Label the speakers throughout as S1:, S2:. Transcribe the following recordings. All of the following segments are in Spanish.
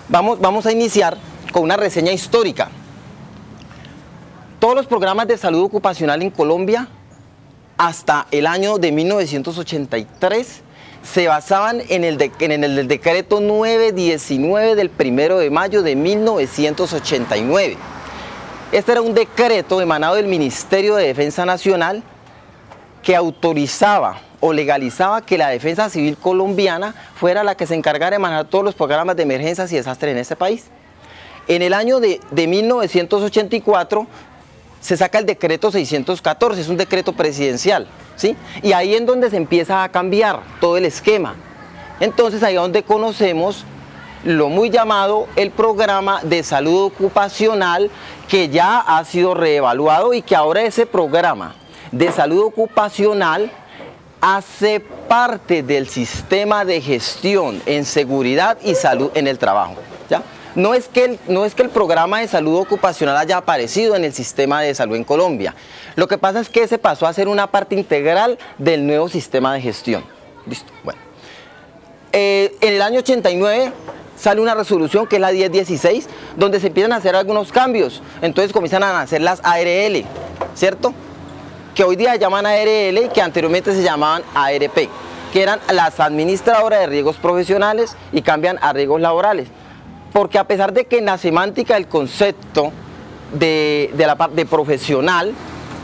S1: Vamos a iniciar con una reseña histórica. Todos los programas de salud ocupacional en Colombia, hasta el año de 1983, se basaban en el decreto 919 del 1 de mayo de 1989. Este era un decreto emanado del Ministerio de Defensa Nacional que autorizaba o legalizaba que la defensa civil colombiana fuera la que se encargara de manejar todos los programas de emergencias y desastres en este país. En el año de 1984 se saca el decreto 614, es un decreto presidencial, ¿sí? Y ahí es donde se empieza a cambiar todo el esquema. Entonces ahí es donde conocemos lo muy llamado el programa de salud ocupacional, que ya ha sido reevaluado y que ahora ese programa de salud ocupacional hace parte del sistema de gestión en seguridad y salud en el trabajo, ¿ya? No es que el programa de salud ocupacional haya aparecido en el sistema de salud en Colombia. Lo que pasa es que se pasó a ser una parte integral del nuevo sistema de gestión. ¿Listo? Bueno. En el año 89 sale una resolución que es la 1016, donde se empiezan a hacer algunos cambios. Entonces comienzan a nacer las ARL, ¿cierto? Que hoy día se llaman ARL y que anteriormente se llamaban ARP, que eran las administradoras de riesgos profesionales, y cambian a riesgos laborales. Porque a pesar de que en la semántica el concepto de la parte profesional,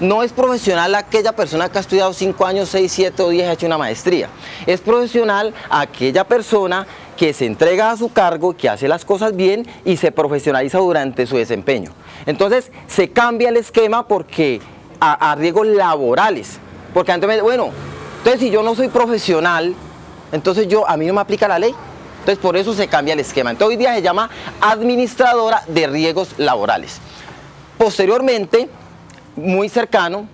S1: no es profesional aquella persona que ha estudiado 5 años, 6, 7 o 10 ha hecho una maestría. Es profesional aquella persona que se entrega a su cargo, que hace las cosas bien y se profesionaliza durante su desempeño. Entonces se cambia el esquema porque a riesgos laborales. Porque antes, bueno, entonces si yo no soy profesional, entonces a mí no me aplica la ley. Entonces por eso se cambia el esquema. Entonces hoy día se llama administradora de riesgos laborales. Posteriormente, muy cercano,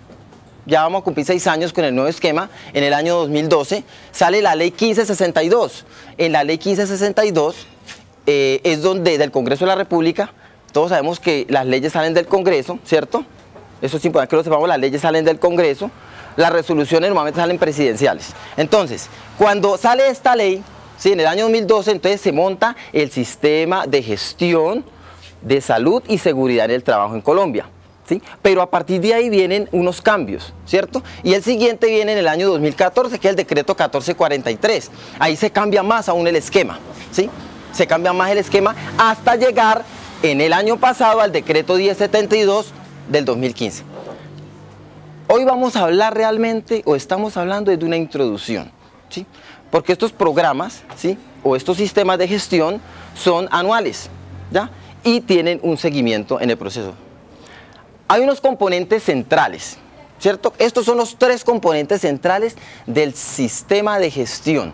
S1: ya vamos a cumplir 6 años con el nuevo esquema, en el año 2012 sale la ley 1562. En la ley 1562 es donde del Congreso de la República, todos sabemos que las leyes salen del Congreso, ¿cierto? Eso es importante que lo sepamos, las leyes salen del Congreso, las resoluciones normalmente salen presidenciales. Entonces, cuando sale esta ley, sí, en el año 2012, entonces se monta el sistema de gestión de salud y seguridad en el trabajo en Colombia, ¿sí? Pero a partir de ahí vienen unos cambios, ¿cierto? Y el siguiente viene en el año 2014, que es el decreto 1443. Ahí se cambia más aún el esquema, ¿sí? Se cambia más el esquema hasta llegar en el año pasado al decreto 1072 del 2015. Hoy vamos a hablar realmente, o estamos hablando de una introducción, ¿sí? Porque estos programas, ¿sí?, o estos sistemas de gestión son anuales, ¿ya? Y tienen un seguimiento en el proceso. Hay unos componentes centrales, ¿cierto? Estos son los 3 componentes centrales del sistema de gestión.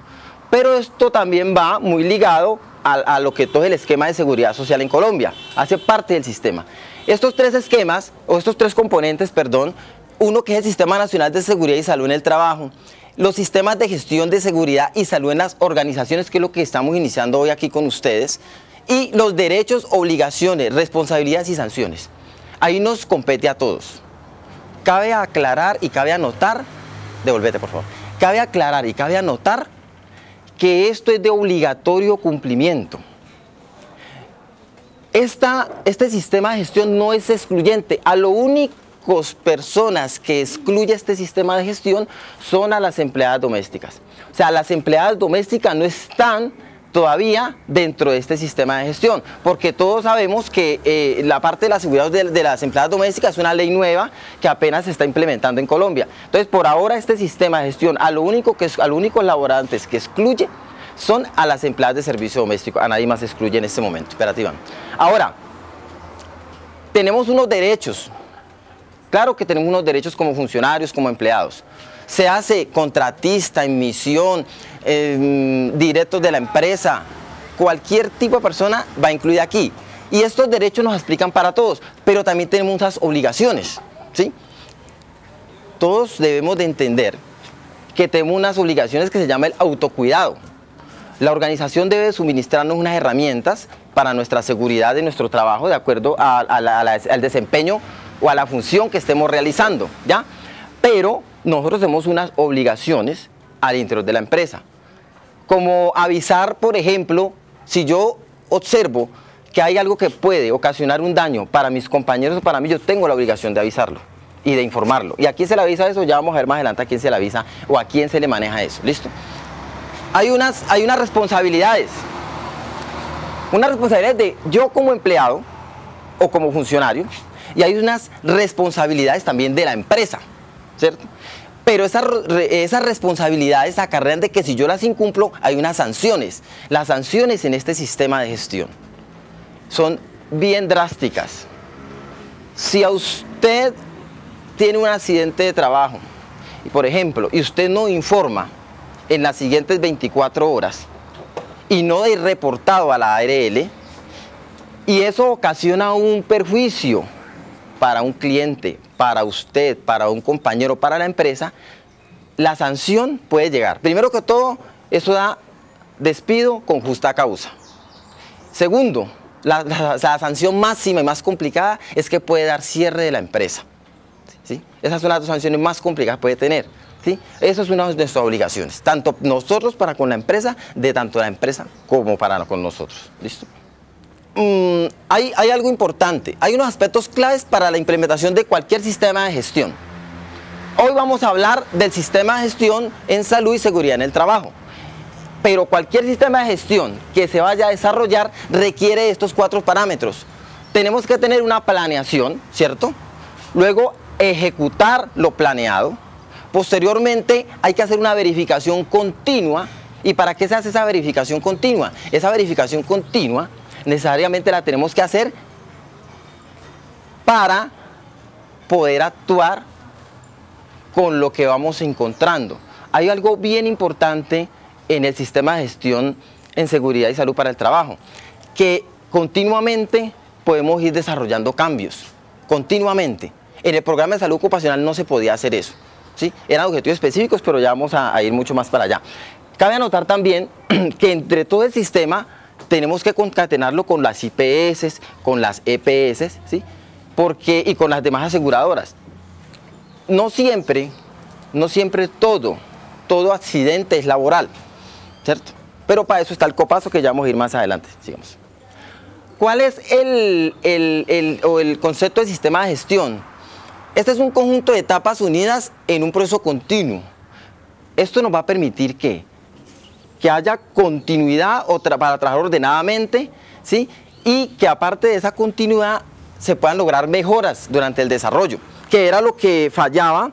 S1: Pero esto también va muy ligado a lo que todo el esquema de seguridad social en Colombia. Hace parte del sistema. Estos 3 esquemas, o estos 3 componentes, perdón, uno que es el Sistema Nacional de Seguridad y Salud en el Trabajo, los sistemas de gestión de seguridad y salud en las organizaciones, que es lo que estamos iniciando hoy aquí con ustedes, y los derechos, obligaciones, responsabilidades y sanciones. Ahí nos compete a todos. Cabe aclarar y cabe anotar, devolvete por favor, cabe aclarar y cabe anotar que esto es de obligatorio cumplimiento. Este sistema de gestión no es excluyente. A lo único personas que excluye este sistema de gestión son a las empleadas domésticas. O sea, las empleadas domésticas no están todavía dentro de este sistema de gestión, porque todos sabemos que la parte de la seguridad de las empleadas domésticas es una ley nueva que apenas se está implementando en Colombia. Entonces, por ahora este sistema de gestión, a los únicos laborantes que excluye son a las empleadas de servicio doméstico, a nadie más excluye en este momento, operativamente. Ahora, tenemos unos derechos. Claro que tenemos unos derechos como funcionarios, como empleados. Se hace contratista, en misión, directos de la empresa, cualquier tipo de persona va incluida aquí. Y estos derechos nos aplican para todos, pero también tenemos unas obligaciones, ¿sí? Todos debemos de entender que tenemos unas obligaciones que se llama el autocuidado. La organización debe suministrarnos unas herramientas para nuestra seguridad de nuestro trabajo de acuerdo al desempeño o a la función que estemos realizando, ¿ya? Pero nosotros tenemos unas obligaciones al interior de la empresa, como avisar, por ejemplo, si yo observo que hay algo que puede ocasionar un daño para mis compañeros o para mí, yo tengo la obligación de avisarlo y de informarlo. ¿Y a quién se le avisa eso? Ya vamos a ver más adelante a quién se le avisa o a quién se le maneja eso. ¿Listo? Hay unas responsabilidades. Unas responsabilidades de yo como empleado o como funcionario, y hay unas responsabilidades también de la empresa, ¿cierto? Pero esas responsabilidades acarrean de que si yo las incumplo, hay unas sanciones. Las sanciones en este sistema de gestión son bien drásticas. Si a usted tiene un accidente de trabajo, y por ejemplo, y usted no informa en las siguientes 24 horas, y no es reportado a la ARL, y eso ocasiona un perjuicio para un cliente, para usted, para un compañero, para la empresa, la sanción puede llegar. Primero que todo, eso da despido con justa causa. Segundo, la sanción máxima y más complicada es que puede dar cierre de la empresa, ¿sí? Esas son las dos sanciones más complicadas que puede tener, ¿sí? Eso es una de nuestras obligaciones, tanto nosotros para con la empresa, de tanto la empresa como para con nosotros. ¿Listo? Hay algo importante, hay unos aspectos claves para la implementación de cualquier sistema de gestión. Hoy vamos a hablar del sistema de gestión en salud y seguridad en el trabajo. Pero cualquier sistema de gestión que se vaya a desarrollar requiere estos 4 parámetros. Tenemos que tener una planeación, ¿cierto? Luego ejecutar lo planeado. Posteriormente hay que hacer una verificación continua. ¿Y para qué se hace esa verificación continua? Esa verificación continua necesariamente la tenemos que hacer para poder actuar con lo que vamos encontrando. Hay algo bien importante en el sistema de gestión en seguridad y salud para el trabajo, que continuamente podemos ir desarrollando cambios, continuamente. En el programa de salud ocupacional no se podía hacer eso, ¿sí? Eran objetivos específicos, pero ya vamos a ir mucho más para allá. Cabe anotar también que entre todo el sistema tenemos que concatenarlo con las IPS, con las EPS, ¿sí? Y con las demás aseguradoras. No siempre todo accidente es laboral, ¿cierto? Pero para eso está el copazo, que ya vamos a ir más adelante. Sigamos. ¿Cuál es el concepto de sistema de gestión? Este es un conjunto de etapas unidas en un proceso continuo. Esto nos va a permitir que haya continuidad para trabajar ordenadamente, ¿sí? Y que aparte de esa continuidad se puedan lograr mejoras durante el desarrollo, que era lo que fallaba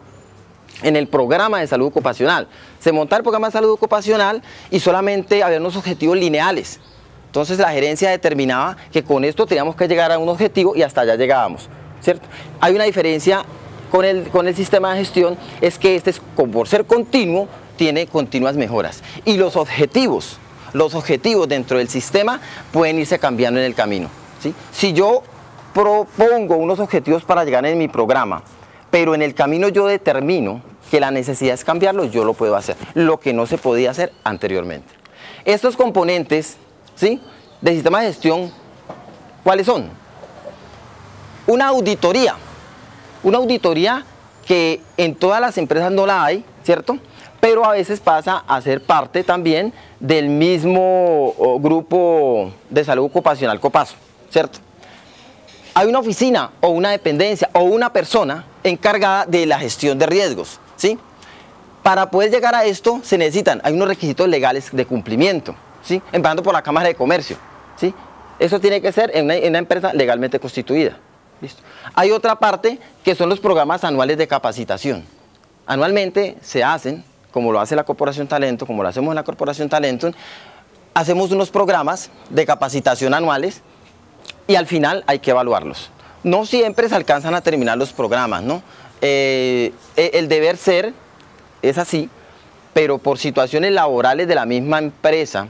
S1: en el programa de salud ocupacional. Se montaba el programa de salud ocupacional y solamente había unos objetivos lineales. Entonces la gerencia determinaba que con esto teníamos que llegar a un objetivo y hasta allá llegábamos, ¿cierto? Hay una diferencia con el sistema de gestión, es que por ser continuo, tiene continuas mejoras. Y los objetivos dentro del sistema pueden irse cambiando en el camino, ¿sí? Si yo propongo unos objetivos para llegar en mi programa, pero en el camino yo determino que la necesidad es cambiarlos, yo lo puedo hacer, lo que no se podía hacer anteriormente. Estos componentes, ¿sí?, del sistema de gestión, ¿cuáles son? Una auditoría que en todas las empresas no la hay, ¿cierto?, pero a veces pasa a ser parte también del mismo grupo de salud ocupacional Copazo, ¿cierto? Hay una oficina o una dependencia o una persona encargada de la gestión de riesgos, ¿sí? Para poder llegar a esto hay unos requisitos legales de cumplimiento, ¿sí? Empezando por la Cámara de Comercio, ¿sí? Eso tiene que ser en una empresa legalmente constituida. ¿Listo? Hay otra parte que son los programas anuales de capacitación. Anualmente se hacen, como lo hace la Corporación Talento, como lo hacemos en la Corporación Talento, hacemos unos programas de capacitación anuales y al final hay que evaluarlos. No siempre se alcanzan a terminar los programas, ¿no? El deber ser es así, pero por situaciones laborales de la misma empresa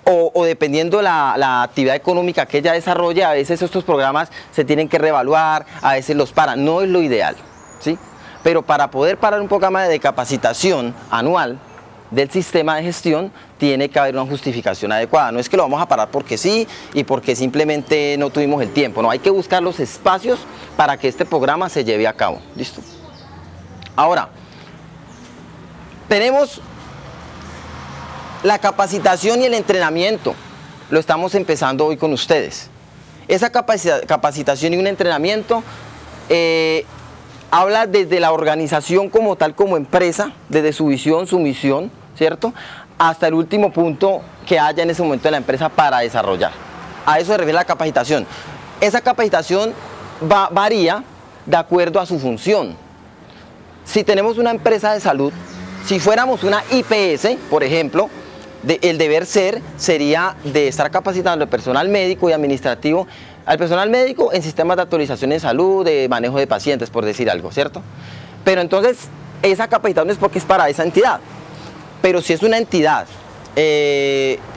S1: o dependiendo la actividad económica que ella desarrolla, a veces estos programas se tienen que reevaluar, a veces los paran, no es lo ideal, ¿sí? Pero para poder parar un programa de capacitación anual del sistema de gestión, tiene que haber una justificación adecuada. No es que lo vamos a parar porque sí y porque simplemente no tuvimos el tiempo. No, hay que buscar los espacios para que este programa se lleve a cabo. ¿Listo? Ahora, tenemos la capacitación y el entrenamiento. lo estamos empezando hoy con ustedes. Esa capacitación y un entrenamiento habla desde la organización como tal, como empresa, desde su visión, su misión, ¿cierto?, hasta el último punto que haya en ese momento de la empresa para desarrollar. A eso se refiere la capacitación. Esa capacitación varía de acuerdo a su función. Si tenemos una empresa de salud, si fuéramos una IPS, por ejemplo, el deber ser sería de estar capacitando al personal médico y administrativo, al personal médico en sistemas de actualización en salud, de manejo de pacientes, por decir algo, ¿cierto? Pero entonces, esa capacitación es porque es para esa entidad. Pero si es una entidad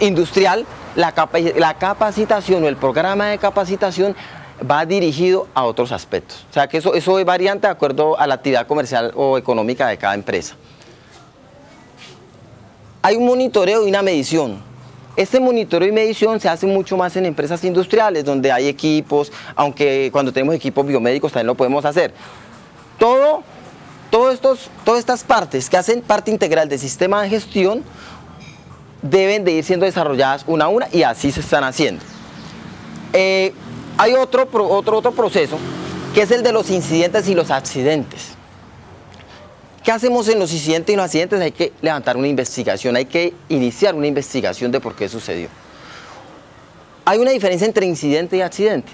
S1: industrial, la capacitación o el programa de capacitación va dirigido a otros aspectos. O sea que eso es variante de acuerdo a la actividad comercial o económica de cada empresa. Hay un monitoreo y una medición. Este monitoreo y medición se hace mucho más en empresas industriales, donde hay equipos, aunque cuando tenemos equipos biomédicos también lo podemos hacer. Todas estas partes que hacen parte integral del sistema de gestión deben de ir siendo desarrolladas una a una, y así se están haciendo. Hay otro proceso, que es el de los incidentes y los accidentes. ¿Qué hacemos en los incidentes y los accidentes? Hay que levantar una investigación, hay que iniciar una investigación de por qué sucedió. Hay una diferencia entre incidente y accidente.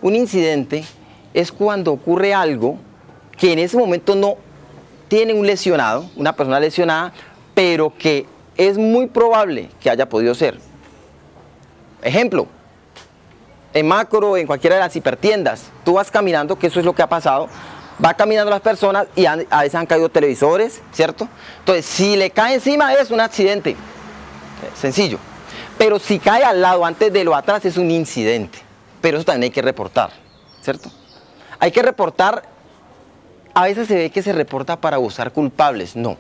S1: Un incidente es cuando ocurre algo que en ese momento no tiene un lesionado, una persona lesionada, pero que es muy probable que haya podido ser. Ejemplo, en Macro, en cualquiera de las hipertiendas, tú vas caminando, que eso es lo que ha pasado, va caminando las personas y a veces han caído televisores, ¿cierto? Entonces, si le cae encima es un accidente, sencillo. Pero si cae al lado, antes de lo atrás, es un incidente. Pero eso también hay que reportar, ¿cierto? Hay que reportar, a veces se ve que se reporta para buscar culpables, no.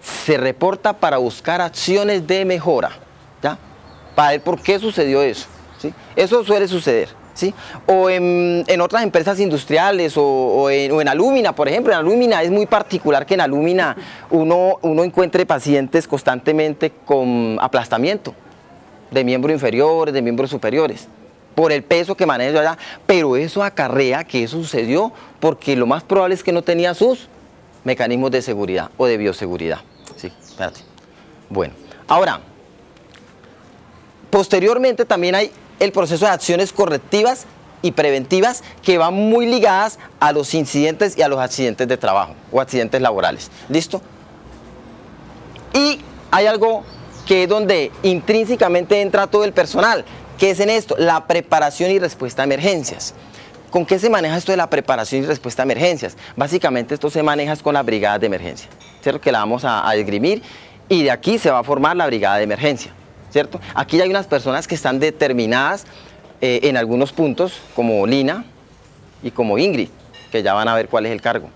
S1: Se reporta para buscar acciones de mejora, ¿ya? Para ver por qué sucedió eso, ¿sí? Eso suele suceder, ¿sí? O en otras empresas industriales o en Alumina, por ejemplo. En Alumina es muy particular que en Alumina uno encuentre pacientes constantemente con aplastamiento de miembros inferiores, de miembros superiores, por el peso que maneja allá, pero eso acarrea que eso sucedió porque lo más probable es que no tenía sus mecanismos de seguridad o de bioseguridad. Sí, espérate. Bueno, ahora, posteriormente también hay el proceso de acciones correctivas y preventivas que van muy ligadas a los incidentes y a los accidentes de trabajo o accidentes laborales. ¿Listo? Y hay algo que es donde intrínsecamente entra todo el personal, que es en esto, la preparación y respuesta a emergencias. ¿Con qué se maneja esto de la preparación y respuesta a emergencias? Básicamente esto se maneja con las brigadas de emergencia, ¿cierto? Que la vamos a esgrimir, y de aquí se va a formar la brigada de emergencia, ¿cierto? Aquí hay unas personas que están determinadas en algunos puntos, como Lina y como Ingrid, que ya van a ver cuál es el cargo.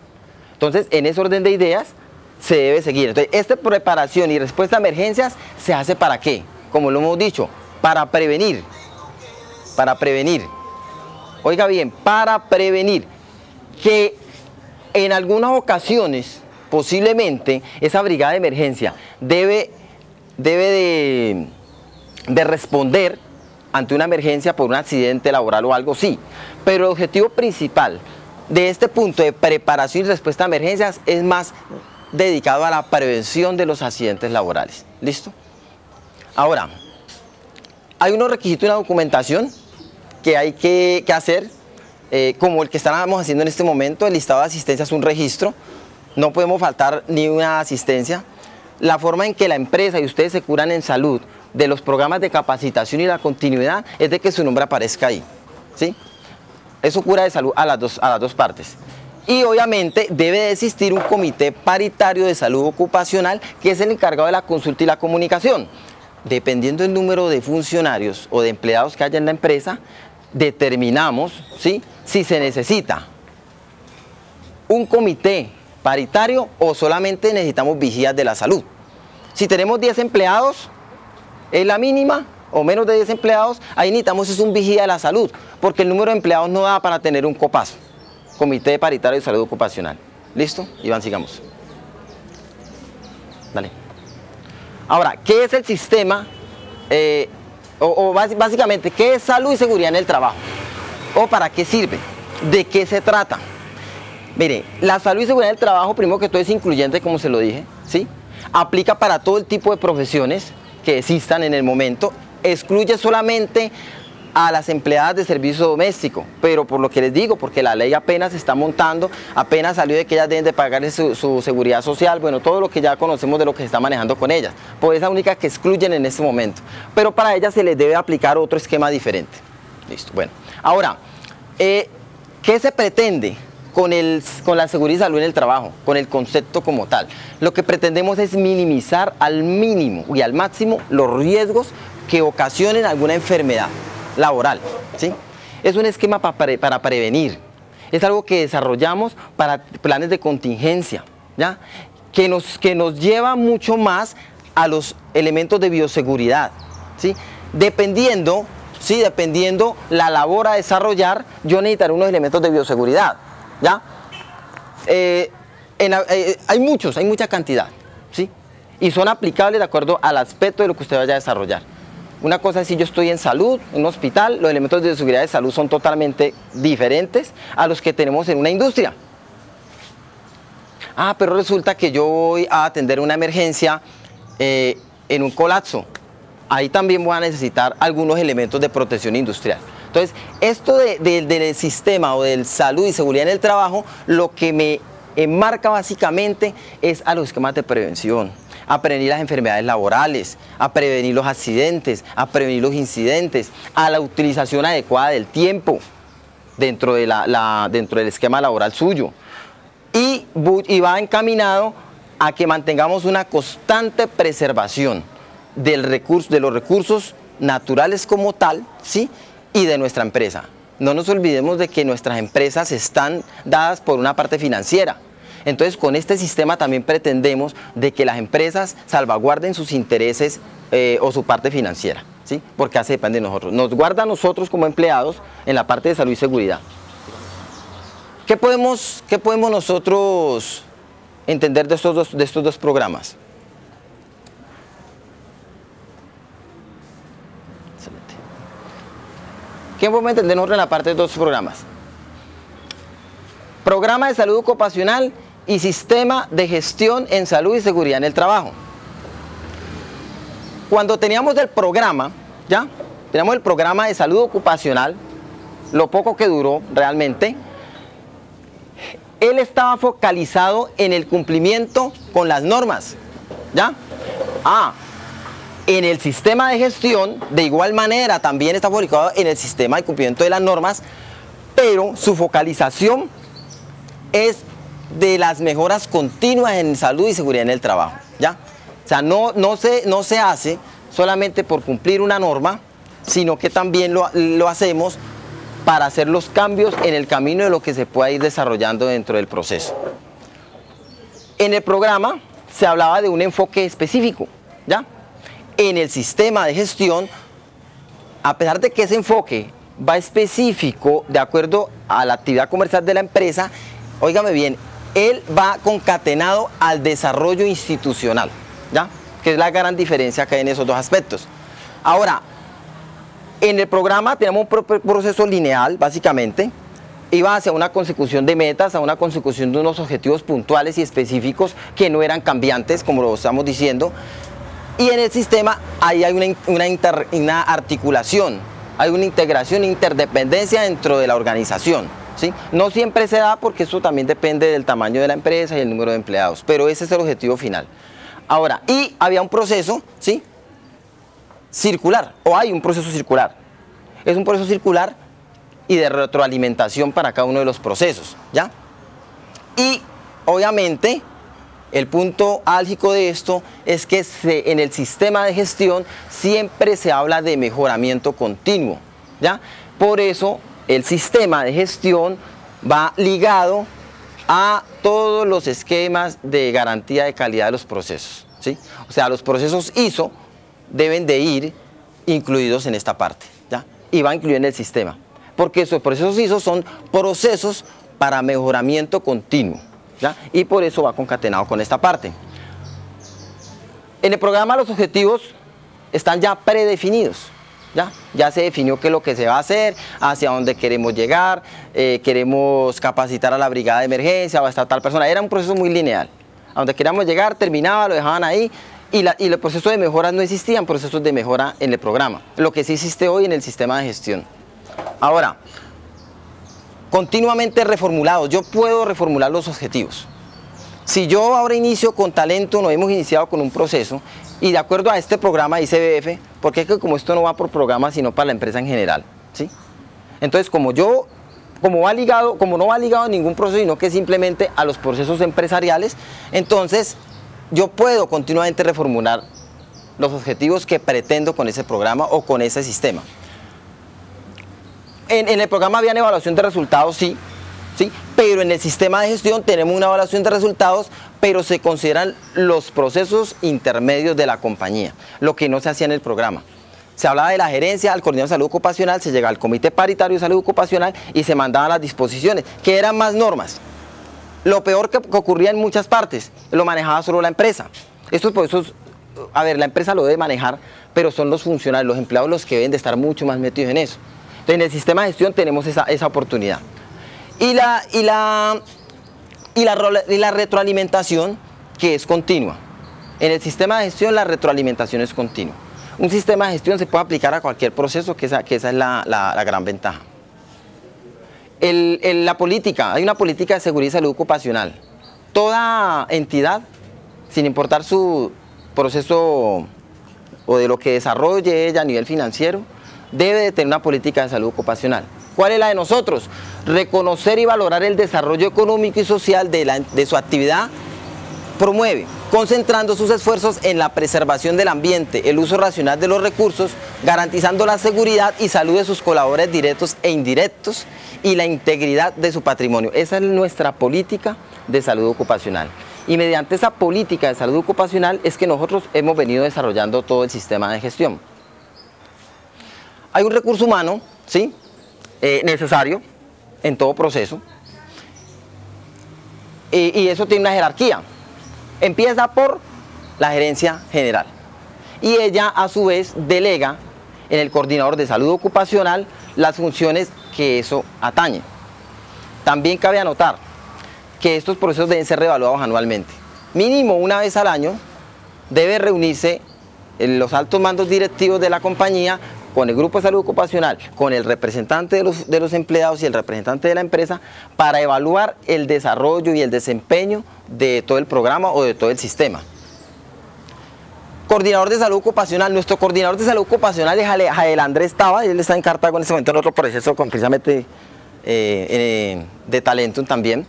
S1: Entonces, en ese orden de ideas se debe seguir. Entonces, esta preparación y respuesta a emergencias se hace ¿para qué? Como lo hemos dicho, para prevenir. Para prevenir. Oiga bien, para prevenir que en algunas ocasiones, posiblemente, esa brigada de emergencia debe de responder ante una emergencia por un accidente laboral o algo, sí. Pero el objetivo principal de este punto de preparación y respuesta a emergencias es más dedicado a la prevención de los accidentes laborales. ¿Listo? Ahora, hay unos requisitos y una documentación que hay que hacer, como el que estábamos haciendo en este momento. El listado de asistencia es un registro, no podemos faltar ni una asistencia. La forma en que la empresa y ustedes se curan en salud de los programas de capacitación y la continuidad es de que su nombre aparezca ahí, ¿sí? Eso cura de salud a las dos partes. Y obviamente debe de existir un comité paritario de salud ocupacional que es el encargado de la consulta y la comunicación. Dependiendo del número de funcionarios o de empleados que haya en la empresa, determinamos, ¿sí?, si se necesita un comité paritario o solamente necesitamos vigías de la salud. Si tenemos 10 empleados, es la mínima, o menos de 10 empleados, ahí necesitamos es un vigía de la salud, porque el número de empleados no da para tener un copazo. Comité Paritario de Salud Ocupacional. ¿Listo? Iván, sigamos. Dale. Ahora, ¿qué es el sistema básicamente, ¿qué es salud y seguridad en el trabajo? ¿O para qué sirve? ¿De qué se trata? Mire, la salud y seguridad del trabajo, primero que todo, es incluyente, como se lo dije, ¿sí? Aplica para todo el tipo de profesiones que existan en el momento, excluye solamente a las empleadas de servicio doméstico, pero por lo que les digo, porque la ley apenas se está montando, apenas salió de que ellas deben de pagarle su seguridad social, bueno, todo lo que ya conocemos de lo que se está manejando con ellas, por esa única que excluyen en este momento, pero para ellas se les debe aplicar otro esquema diferente. Listo, bueno, ahora, ¿qué se pretende con la seguridad y salud en el trabajo, con el concepto como tal? Lo que pretendemos es minimizar al mínimo y al máximo los riesgos que ocasionen alguna enfermedad laboral, ¿sí? Es un esquema para prevenir, es algo que desarrollamos para planes de contingencia, ¿ya? Que nos lleva mucho más a los elementos de bioseguridad, ¿sí? Dependiendo la labor a desarrollar, yo necesitaré unos elementos de bioseguridad, ¿ya? Hay mucha cantidad, ¿sí? Y son aplicables de acuerdo al aspecto de lo que usted vaya a desarrollar. Una cosa es si yo estoy en salud, en un hospital, los elementos de seguridad de salud son totalmente diferentes a los que tenemos en una industria. Ah, pero resulta que yo voy a atender una emergencia en un colapso. Ahí también voy a necesitar algunos elementos de protección industrial. Entonces, esto del sistema o del salud y seguridad en el trabajo, lo que me enmarca básicamente es a los esquemas de prevención, a prevenir las enfermedades laborales, a prevenir los accidentes, a prevenir los incidentes, a la utilización adecuada del tiempo dentro del esquema laboral suyo. Y va encaminado a que mantengamos una constante preservación de los recursos naturales como tal, ¿sí? Y de nuestra empresa. No nos olvidemos de que nuestras empresas están dadas por una parte financiera. Entonces, con este sistema también pretendemos de que las empresas salvaguarden sus intereses o su parte financiera, ¿sí? Porque hace depende de nosotros. Nos guarda a nosotros como empleados en la parte de salud y seguridad. ¿Qué podemos nosotros entender de estos dos programas? Excelente. ¿Qué podemos entender nosotros en la parte de dos programas? Programa de salud ocupacional y sistema de gestión en salud y seguridad en el trabajo. Cuando teníamos el programa, ¿ya? Teníamos el programa de salud ocupacional, lo poco que duró realmente, él estaba focalizado en el cumplimiento con las normas, ¿ya? En el sistema de gestión, de igual manera, también está focalizado en el sistema de cumplimiento de las normas, pero su focalización es de las mejoras continuas en salud y seguridad en el trabajo, ¿ya? O sea, no se hace solamente por cumplir una norma, sino que también lo hacemos para hacer los cambios en el camino de lo que se pueda ir desarrollando dentro del proceso. En el programa se hablaba de un enfoque específico, ¿ya? En el sistema de gestión, a pesar de que ese enfoque va específico de acuerdo a la actividad comercial de la empresa, óigame bien, él va concatenado al desarrollo institucional, ¿ya? Que es la gran diferencia que hay en esos dos aspectos. Ahora, en el programa tenemos un proceso lineal, básicamente, iba hacia una consecución de metas, a una consecución de unos objetivos puntuales y específicos que no eran cambiantes, como lo estamos diciendo, y en el sistema ahí hay una articulación, hay una integración, interdependencia dentro de la organización, ¿sí? No siempre se da porque eso también depende del tamaño de la empresa y el número de empleados, pero ese es el objetivo final. Ahora, y había un proceso, ¿sí? Circular, o hay un proceso circular. Es un proceso circular y de retroalimentación para cada uno de los procesos, ¿ya? Y obviamente el punto álgico de esto es que en el sistema de gestión siempre se habla de mejoramiento continuo, ¿ya? Por eso el sistema de gestión va ligado a todos los esquemas de garantía de calidad de los procesos, ¿sí? O sea, los procesos ISO deben de ir incluidos en esta parte, ¿ya? Y va incluido en el sistema, porque esos procesos ISO son procesos para mejoramiento continuo, ¿ya? Y por eso va concatenado con esta parte. En el programa los objetivos están ya predefinidos, Ya se definió qué es lo que se va a hacer, hacia dónde queremos llegar, queremos capacitar a la brigada de emergencia o hasta tal persona. Era un proceso muy lineal. A donde queríamos llegar, terminaba, lo dejaban ahí y el proceso de mejoras no existían, procesos de mejora en el programa. Lo que sí existe hoy en el sistema de gestión. Ahora, continuamente reformulados, yo puedo reformular los objetivos. Si yo ahora inicio con talento, no hemos iniciado con un proceso y de acuerdo a este programa ICBF, porque es que como esto no va por programa sino para la empresa en general, ¿sí? Entonces como no va ligado a ningún proceso sino que simplemente a los procesos empresariales, entonces yo puedo continuamente reformular los objetivos que pretendo con ese programa o con ese sistema. En el programa había evaluación de resultados, sí, pero en el sistema de gestión tenemos una evaluación de resultados, pero se consideran los procesos intermedios de la compañía, lo que no se hacía en el programa. Se hablaba de la gerencia, al coordinador de salud ocupacional, se llegaba al comité paritario de salud ocupacional y se mandaban las disposiciones, que eran más normas. Lo peor que ocurría en muchas partes, lo manejaba solo la empresa. Estos procesos, a ver, la empresa lo debe manejar, pero son los funcionarios, los empleados los que deben de estar mucho más metidos en eso. Entonces, en el sistema de gestión tenemos esa oportunidad. Y la retroalimentación, que es continua. En el sistema de gestión la retroalimentación es continua. Un sistema de gestión se puede aplicar a cualquier proceso, que esa es la gran ventaja. La política, hay una política de seguridad y salud ocupacional. Toda entidad, sin importar su proceso o de lo que desarrolle ella a nivel financiero, debe de tener una política de salud ocupacional. ¿Cuál es la de nosotros? Reconocer y valorar el desarrollo económico y social de su actividad. Promueve, concentrando sus esfuerzos en la preservación del ambiente, el uso racional de los recursos, garantizando la seguridad y salud de sus colaboradores directos e indirectos y la integridad de su patrimonio. Esa es nuestra política de salud ocupacional. Y mediante esa política de salud ocupacional es que nosotros hemos venido desarrollando todo el sistema de gestión. Hay un recurso humano, ¿sí?, necesario en todo proceso, y eso tiene una jerarquía. Empieza por la gerencia general y ella a su vez delega en el coordinador de salud ocupacional las funciones que eso atañe. También cabe anotar que estos procesos deben ser reevaluados anualmente. Mínimo una vez al año debe reunirse los altos mandos directivos de la compañía con el grupo de salud ocupacional, con el representante de los empleados y el representante de la empresa para evaluar el desarrollo y el desempeño de todo el programa o de todo el sistema. Coordinador de salud ocupacional. Nuestro coordinador de salud ocupacional es Jael Andrés Taba, él está en Cartago en este momento en otro proceso precisamente de talento también.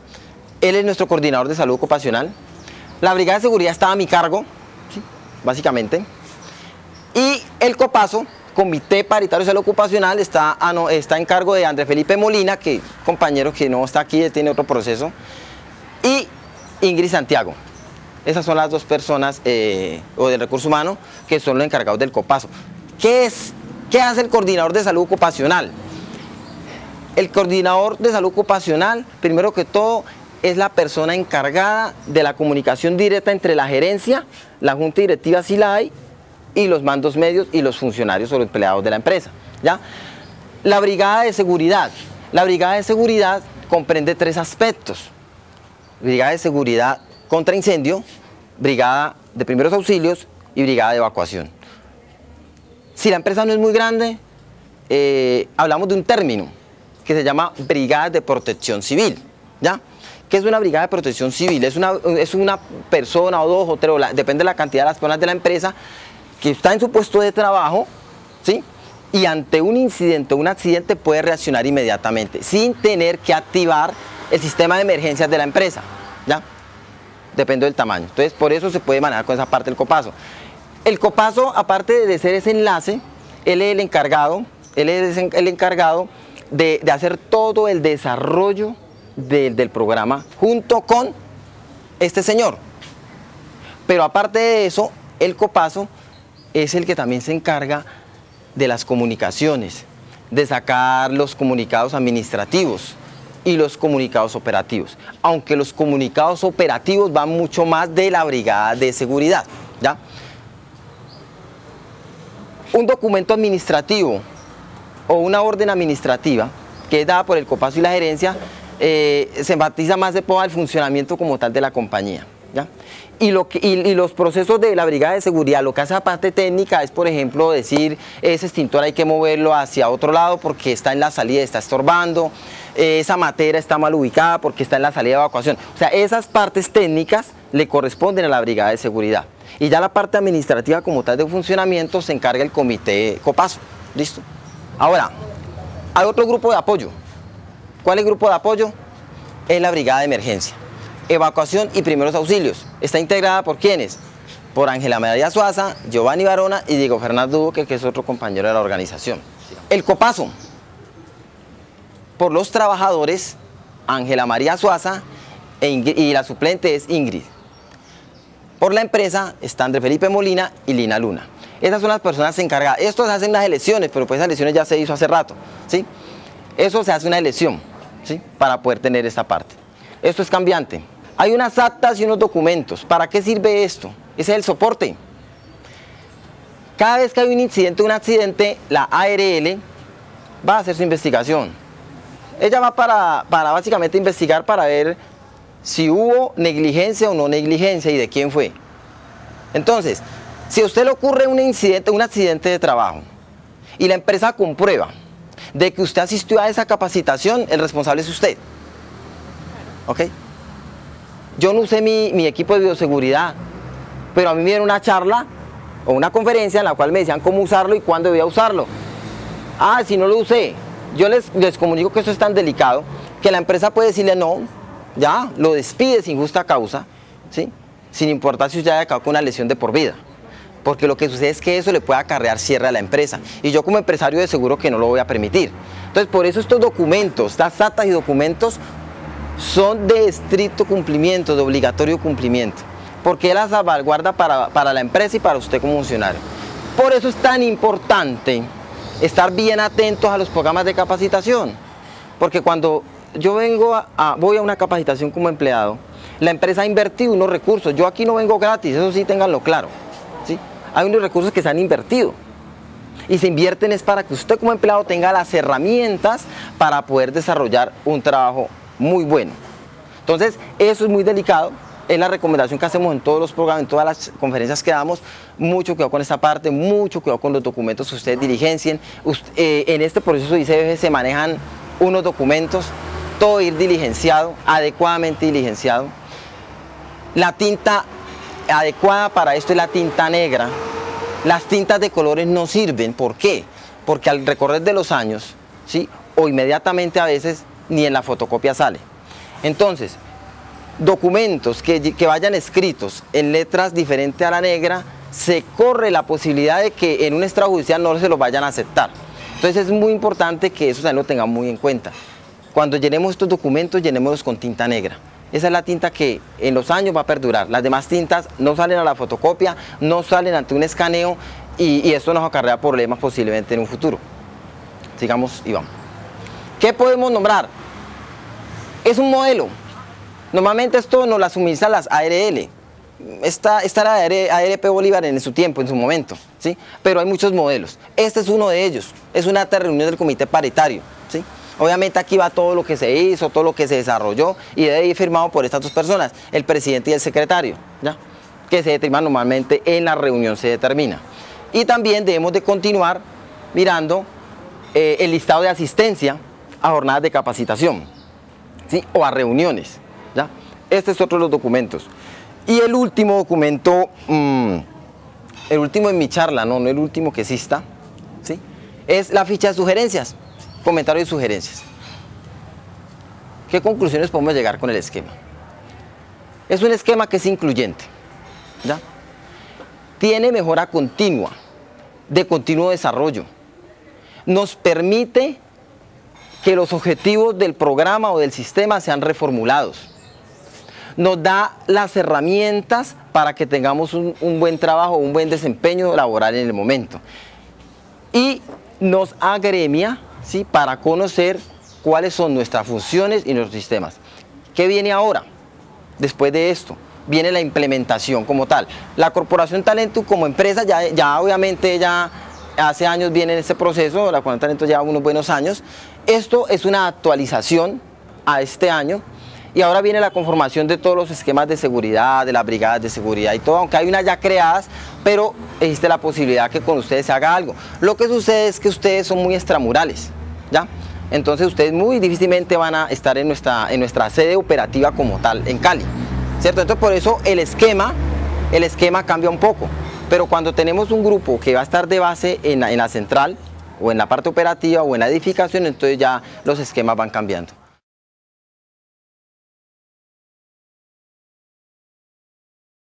S1: Él es nuestro coordinador de salud ocupacional. La brigada de seguridad está a mi cargo, ¿sí?, básicamente. Y el COPASO, Comité Paritario de Salud Ocupacional, está en cargo de Andrés Felipe Molina, que compañero que no está aquí, él tiene otro proceso, y Ingrid Santiago. Esas son las dos personas o del recurso humano que son los encargados del COPASO. ¿Qué hace el coordinador de salud ocupacional? El coordinador de salud ocupacional, primero que todo, es la persona encargada de la comunicación directa entre la gerencia, la junta directiva si la hay, y los mandos medios y los funcionarios o los empleados de la empresa, ¿ya? La brigada de seguridad. La brigada de seguridad comprende tres aspectos: brigada de seguridad contra incendio, brigada de primeros auxilios y brigada de evacuación. Si la empresa no es muy grande, hablamos de un término que se llama brigada de protección civil, ¿ya? ¿Qué es una brigada de protección civil? Es una persona o dos o tres, depende de la cantidad de las personas de la empresa, que está en su puesto de trabajo, ¿sí?, y ante un incidente o un accidente puede reaccionar inmediatamente, sin tener que activar el sistema de emergencias de la empresa, ¿ya? Depende del tamaño. Entonces, por eso se puede manejar con esa parte del COPASO. El COPASO, aparte de ser ese enlace, él es el encargado de hacer todo el desarrollo del programa junto con este señor. Pero aparte de eso, el COPASO es el que también se encarga de las comunicaciones, de sacar los comunicados administrativos y los comunicados operativos, aunque los comunicados operativos van mucho más de la brigada de seguridad, ¿ya? Un documento administrativo o una orden administrativa que es dada por el Copaso y la gerencia se enfatiza más de todo al funcionamiento como tal de la compañía, ¿ya? Y los procesos de la brigada de seguridad, lo que hace la parte técnica es, por ejemplo, decir ese extintor hay que moverlo hacia otro lado porque está en la salida, está estorbando, esa matera está mal ubicada porque está en la salida de evacuación. O sea, esas partes técnicas le corresponden a la brigada de seguridad. Y ya la parte administrativa como tal de funcionamiento se encarga el comité Copaso. ¿Listo? Ahora, hay otro grupo de apoyo. ¿Cuál es el grupo de apoyo? Es la brigada de emergencia, evacuación y primeros auxilios. Está integrada por ¿quiénes? Por Ángela María Suaza, Giovanni Barona y Diego Fernando Duque, que es otro compañero de la organización. El Copaso, por los trabajadores, Ángela María Suaza y la suplente es Ingrid. Por la empresa está Andrés Felipe Molina y Lina Luna. Esas son las personas encargadas. Estos hacen las elecciones, pero pues esas elecciones ya se hizo hace rato, ¿sí? Eso se hace una elección, ¿sí? Para poder tener esta parte. Esto es cambiante. Hay unas actas y unos documentos. ¿Para qué sirve esto? Ese es el soporte. Cada vez que hay un accidente, la ARL va a hacer su investigación. Ella va para básicamente investigar para ver si hubo negligencia o no negligencia y de quién fue. Entonces, si a usted le ocurre un accidente de trabajo y la empresa comprueba de que usted asistió a esa capacitación, el responsable es usted. ¿Ok? Yo no usé mi equipo de bioseguridad, pero a mí me dieron una charla o una conferencia en la cual me decían cómo usarlo y cuándo debía usarlo. Ah, si no lo usé, yo les comunico que eso es tan delicado que la empresa puede decirle no, ya, lo despide sin justa causa, ¿sí? Sin importar si usted haya acabado con una lesión de por vida. Porque lo que sucede es que eso le puede acarrear cierre a la empresa. Y yo como empresario de seguro que no lo voy a permitir. Entonces, por eso estos documentos, estas actas y documentos son de estricto cumplimiento, de obligatorio cumplimiento. Porque es la salvaguarda para la empresa y para usted como funcionario. Por eso es tan importante estar bien atentos a los programas de capacitación. Porque cuando yo voy a una capacitación como empleado, la empresa ha invertido unos recursos. Yo aquí no vengo gratis, eso sí, ténganlo claro, ¿sí? Hay unos recursos que se han invertido y se invierten es para que usted como empleado tenga las herramientas para poder desarrollar un trabajo muy bueno. Entonces, eso es muy delicado, es la recomendación que hacemos en todos los programas, en todas las conferencias que damos. Mucho cuidado con esta parte, mucho cuidado con los documentos que ustedes diligencien. En este proceso de ICBF se manejan unos documentos, todo ir diligenciado, adecuadamente diligenciado. La tinta adecuada para esto es la tinta negra. Las tintas de colores no sirven. ¿Por qué? Porque al recorrer de los años, ¿sí? O inmediatamente a veces ni en la fotocopia sale. Entonces, documentos que vayan escritos en letras diferentes a la negra, se corre la posibilidad de que en un extrajudicial no se los vayan a aceptar. Entonces es muy importante que eso también lo tengamos muy en cuenta. Cuando llenemos estos documentos, llenémoslos con tinta negra. Esa es la tinta que en los años va a perdurar. Las demás tintas no salen a la fotocopia, no salen ante un escaneo y esto nos acarrea problemas posiblemente en un futuro. Sigamos y vamos. ¿Qué podemos nombrar? Es un modelo. Normalmente esto nos la suministran las ARL. Esta era ARP Bolívar en su tiempo, en su momento, ¿sí? Pero hay muchos modelos. Este es uno de ellos. Es una reunión del comité paritario, ¿sí? Obviamente aquí va todo lo que se hizo, todo lo que se desarrolló y debe ir firmado por estas dos personas, el presidente y el secretario, ¿ya? Que se determina normalmente en la reunión, se determina. Y también debemos de continuar mirando el listado de asistencia a jornadas de capacitación, ¿sí? O a reuniones, ¿ya? Este es otro de los documentos. Y el último documento, el último en mi charla, no el último que exista, ¿sí? Es la ficha de sugerencias. Comentarios y sugerencias. ¿Qué conclusiones podemos llegar con el esquema? Es un esquema que es incluyente, ¿ya? Tiene mejora continua, de continuo desarrollo. Nos permite que los objetivos del programa o del sistema sean reformulados. Nos da las herramientas para que tengamos un buen trabajo, un buen desempeño laboral en el momento. Y nos agremia, ¿sí? Para conocer cuáles son nuestras funciones y nuestros sistemas. ¿Qué viene ahora? Después de esto, viene la implementación como tal. La Corporación Talentum como empresa ya obviamente ya hace años viene en este proceso, la Cuadrante Talento lleva unos buenos años. Esto es una actualización a este año. Y ahora viene la conformación de todos los esquemas de seguridad, de las brigadas de seguridad y todo, aunque hay unas ya creadas, pero existe la posibilidad que con ustedes se haga algo. Lo que sucede es que ustedes son muy extramurales, ¿ya? Entonces ustedes muy difícilmente van a estar en nuestra sede operativa como tal, en Cali, ¿cierto? Entonces por eso el esquema cambia un poco, pero cuando tenemos un grupo que va a estar de base en la central, o en la parte operativa, o en la edificación, entonces ya los esquemas van cambiando.